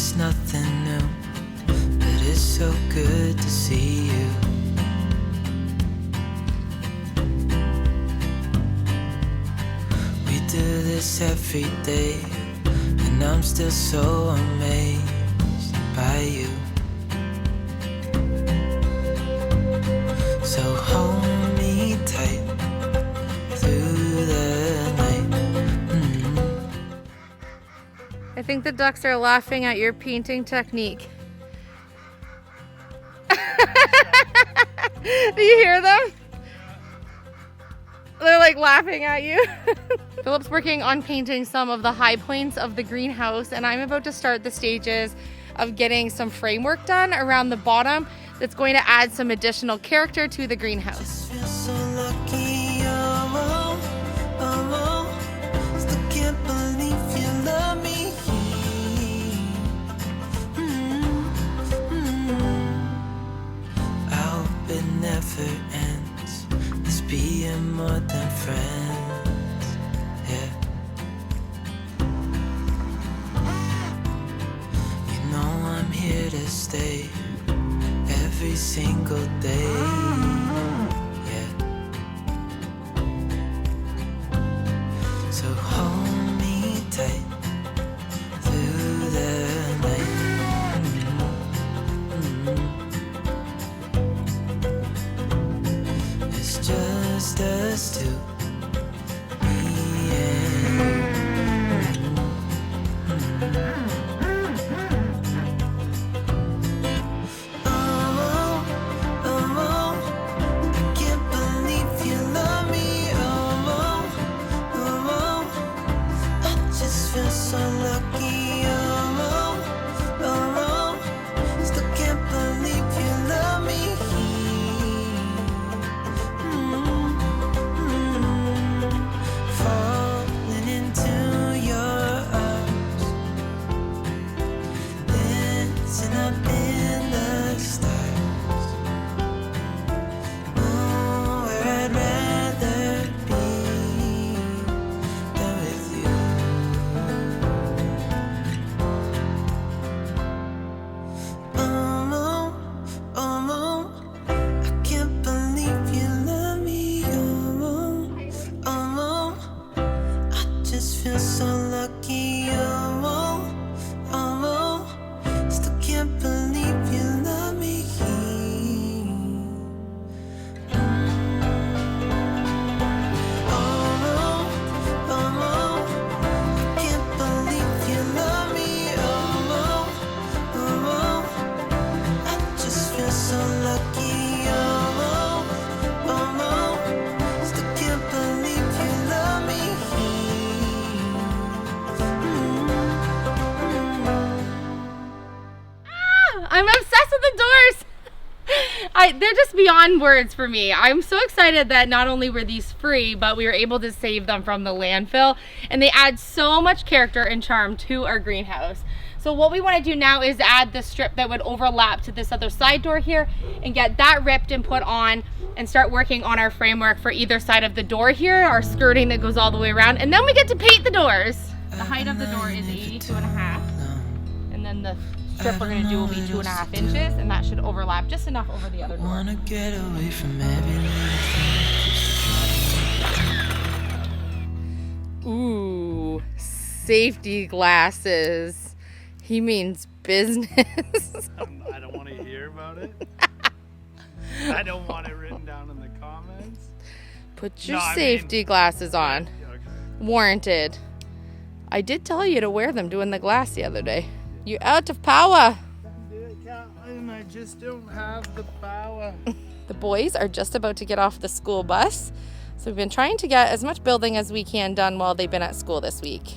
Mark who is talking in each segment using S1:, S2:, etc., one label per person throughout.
S1: it's nothing new, but it's so good to see you. We do this every day, and I'm still so amazed by you. So hold me tight through the night.
S2: I think the ducks are laughing at your painting technique. Do you hear them? They're like laughing at you. Philip's working on painting some of the high points of the greenhouse, and I'm about to start the stages of getting some framework done around the bottom that's going to add some additional character to the greenhouse.
S1: Feel so lucky, oh, oh, oh. Still can't believe you love me. I hope it never ends, this being more than friends, yeah. You know I'm here to stay every single day, yeah. So hold me tight through the night. It's just us two, me and you. So lucky, oh, oh, oh. Still can't believe you love me. Falling into your arms, dancing up in the stars. Oh, where I'd rather be than with you. Feel so lucky, oh, oh, oh. Still can't believe you love me. Oh, oh, oh. I can't believe you love me, oh, oh, oh. I just feel so lucky, oh, oh, oh. Still can't believe you love me.
S2: I'm obsessed with the doors. They're just beyond words for me. I'm so excited that not only were these free, but we were able to save them from the landfill, and they add so much character and charm to our greenhouse. So what we want to do now is add the strip that would overlap to this other side door here and get that ripped and put on and start working on our framework for either side of the door here, our skirting that goes all the way around, and then we get to paint the doors. The height of the door is 82.5, and then the strip we're going to do will be 2.5 inches, and that should overlap just enough over the other door.
S1: Wanna get away from everything.
S2: Ooh, safety glasses. He means business.
S3: I don't want to hear about it. I don't want it written down in the comments.
S2: Put your safety glasses on.
S3: Okay.
S2: Warranted. I did tell you to wear them doing the glass the other day. You're out of power.
S3: And I just don't have the power.
S2: The boys are just about to get off the school bus. So we've been trying to get as much building as we can done while they've been at school this week.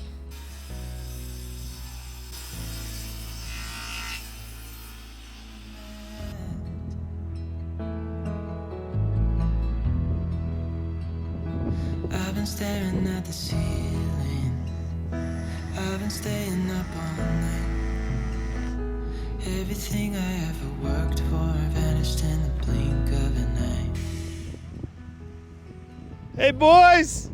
S1: I've been staring at the ceiling. I've been staying up all night. Everything I ever worked for vanished in the blink of an eye.
S3: Hey boys!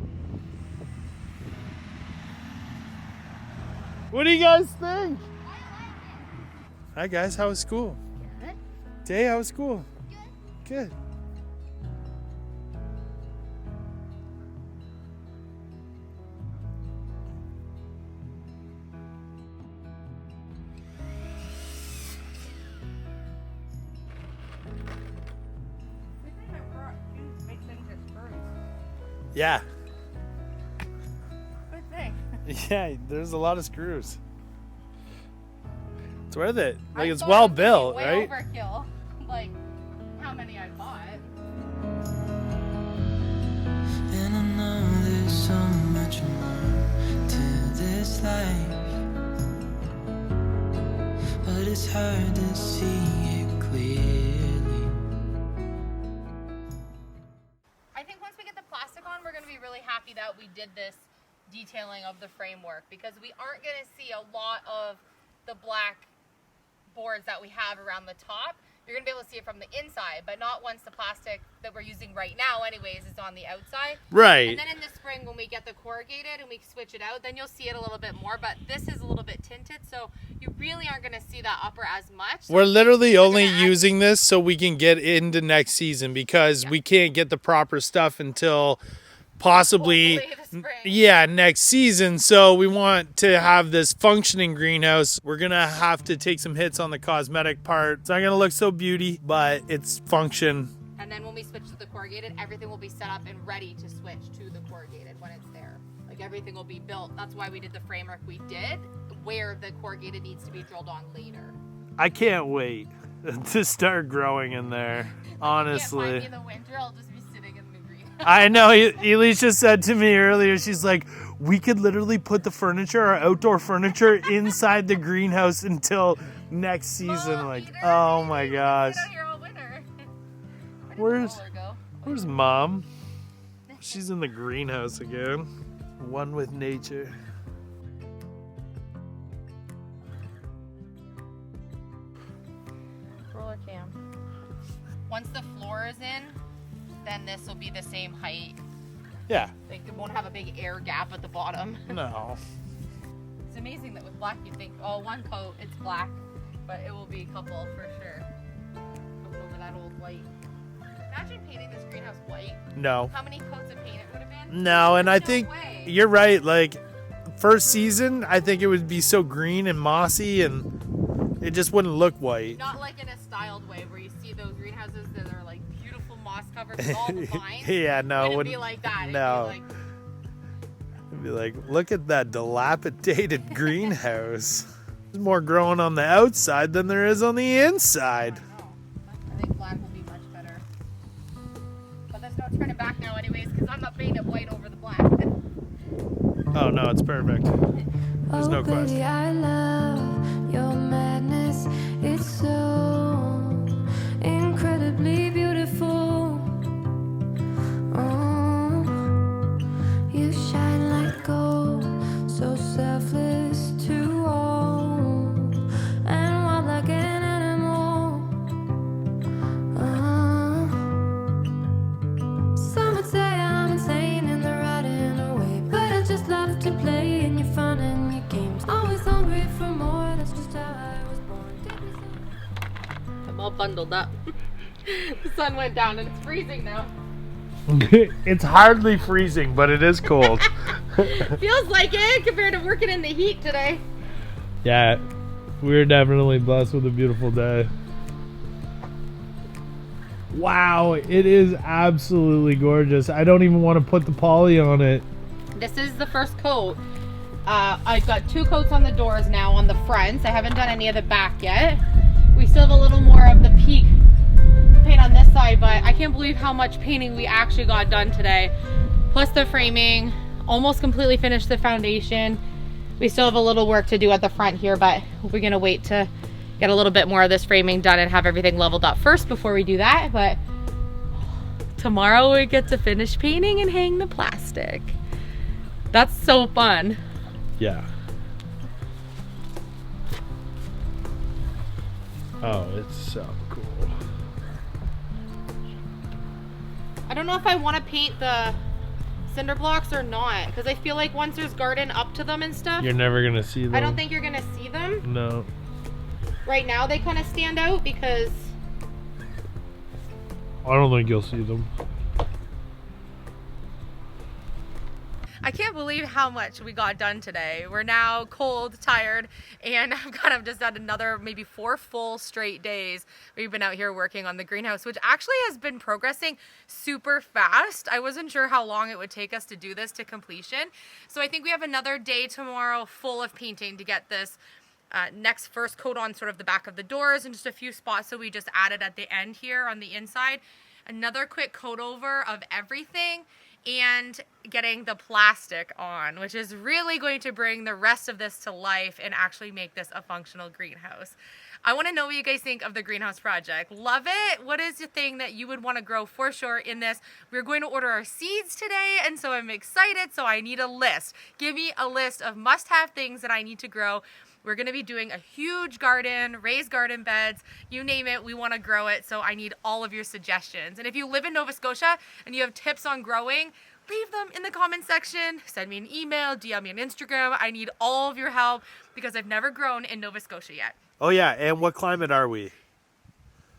S3: What do you guys think? Hi guys, how was school?
S2: Good.
S3: Day, how was school? Good. Yeah.
S2: Good thing.
S3: Yeah, there's a lot of screws. It's worth it. Like,
S2: I
S3: it's
S2: thought
S3: well
S2: it was
S3: built,
S2: way
S3: right?
S2: Overkill. Like how many I bought.
S1: And I know there's so much more to this life, but it's hard to see it clearly.
S2: I think once we get the plastic on, we're going to be really happy that we did this detailing of the framework, because we aren't going to see a lot of the black boards that we have around the top. You're going to be able to see it from the inside, but not once the plastic that we're using right now anyways is on the outside.
S3: Right.
S2: And then in the spring when we get the corrugated and we switch it out, then you'll see it a little bit more, but this is a little bit tinted, so you really aren't going to see that upper as much. So
S3: We're literally only
S2: gonna add-
S3: using this so we can get into next season, because we can't get the proper stuff until possibly
S2: Hopefully the spring.
S3: next season. So we want to have this functioning greenhouse. We're gonna have to take some hits on the cosmetic part. It's not gonna look so beauty, but it's function.
S2: And then when we switch to the corrugated, everything will be set up and ready to switch to the corrugated when it's there. Like everything will be built. That's why we did the framework we did, where the corrugated needs to be drilled on later.
S3: I can't wait to start growing in there,
S2: Can't find
S3: honestly.
S2: me in the winter, I'll just be sitting in the green.
S3: I know. Elysia said to me earlier, she's like, we could literally put the furniture, our outdoor furniture, inside the greenhouse until next season. Like, oh my gosh.
S2: Sit out here all winter.
S3: Where's Mom? She's in the greenhouse again. One with nature.
S2: Roller cam. Once the floor is in, then this will be the same height.
S3: Yeah.
S2: Like it won't have a big air gap at the bottom.
S3: No.
S2: It's amazing that with black you think, oh, one coat, it's black, but it will be a couple for sure. Over that old white. Imagine painting this greenhouse white.
S3: No.
S2: How many coats of paint it would have been?
S3: No, and I
S2: No
S3: think
S2: way.
S3: you're right. Like, first season, I think it would be so green and mossy, and it just wouldn't look white.
S2: Not like in a styled way where you see those greenhouses that are like beautiful moss covered with all the vines.
S3: Yeah, no, it
S2: Wouldn't
S3: wouldn't
S2: be like that.
S3: No.
S2: It'd be like,
S3: It'd be like, look at that dilapidated greenhouse. There's more growing on the outside than there is on the inside.
S2: I don't know. I think black will be much better. But there's no turning back now anyways, because I'm not painting it white over the black.
S3: Oh no, it's perfect. There's no
S1: Oh,
S3: question.
S1: baby, I love your madness. It's so incredibly beautiful. Oh, you shine like gold, so selfless to all, and wild like an animal. Some would say I'm insane in the right and away, but I just love to play in your fun and your games. Always hungry for more, that's just how I was born.
S2: I'm all bundled up. The sun went down and it's freezing now.
S3: It's hardly freezing, but it is cold.
S2: Feels like it compared to working in the heat today.
S3: Yeah, we're definitely blessed with a beautiful day. Wow, it is absolutely gorgeous. I don't even want to put the poly on it.
S2: This is the first coat. I've got 2 coats on the doors now on the fronts. I haven't done any of the back yet. We still have a little more of the peak paint on this side, but I can't believe how much painting we actually got done today. Plus the framing, almost completely finished the foundation. We still have a little work to do at the front here, but we're gonna wait to get a little bit more of this framing done and have everything leveled up first before we do that. But tomorrow we get to finish painting and hang the plastic. That's so fun.
S3: Yeah. Oh, it's so cool.
S2: I don't know if I want to paint the cinder blocks or not, because I feel like once there's garden up to them and stuff,
S3: You're never gonna see them.
S2: I don't think you're gonna see them.
S3: No.
S2: right now they kind of stand out because
S3: I don't think you'll see them.
S2: I can't believe how much we got done today. We're now cold, tired, and I've kind of just done another maybe 4 full straight days. We've been out here working on the greenhouse, which actually has been progressing super fast. I wasn't sure how long it would take us to do this to completion. So I think we have another day tomorrow full of painting to get this next first coat on sort of the back of the doors and just a few spots that we just added at the end here on the inside. Another quick coat over of everything and getting the plastic on, which is really going to bring the rest of this to life and actually make this a functional greenhouse. I want to know what you guys think of the greenhouse project. Love it? What is the thing that you would want to grow for sure in this? We're going to order our seeds today, and so I'm excited. So I need a list. Give me a list of must-have things that I need to grow. We're going to be doing a huge garden, raised garden beds, you name it, we want to grow it. So I need all of your suggestions. And if you live in Nova Scotia and you have tips on growing, leave them in the comment section. Send me an email, DM me on Instagram. I need all of your help because I've never grown in Nova Scotia yet.
S3: Oh yeah, and what climate are we?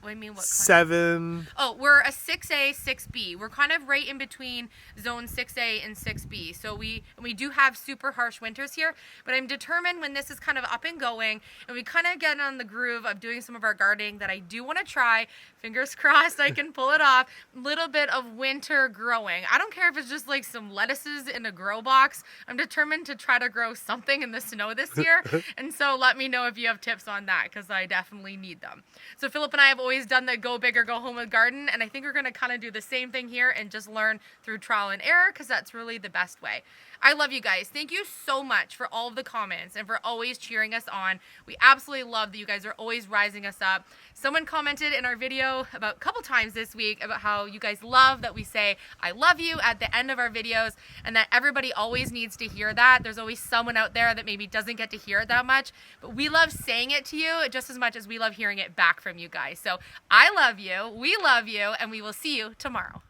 S2: What do you mean, what climate?
S3: 7.
S2: Oh, we're a 6A, 6B. We're kind of right in between zone 6A and 6B. So we do have super harsh winters here, but I'm determined when this is kind of up and going and we kind of get on the groove of doing some of our gardening that I do want to try, fingers crossed I can pull it off, little bit of winter growing. I don't care if it's just like some lettuces in a grow box. I'm determined to try to grow something in the snow this year. And so let me know if you have tips on that because I definitely need them. So Philip and I have always done the go big or go home with garden, and I think we're going to kind of do the same thing here and just learn through trial and error because that's really the best way. I love you guys. Thank you so much for all of the comments and for always cheering us on. We absolutely love that you guys are always rising us up. Someone commented in our video about a couple times this week about how you guys love that we say I love you at the end of our videos and that everybody always needs to hear that. There's always someone out there that maybe doesn't get to hear it that much, but we love saying it to you just as much as we love hearing it back from you guys. So I love you, we love you, and we will see you tomorrow.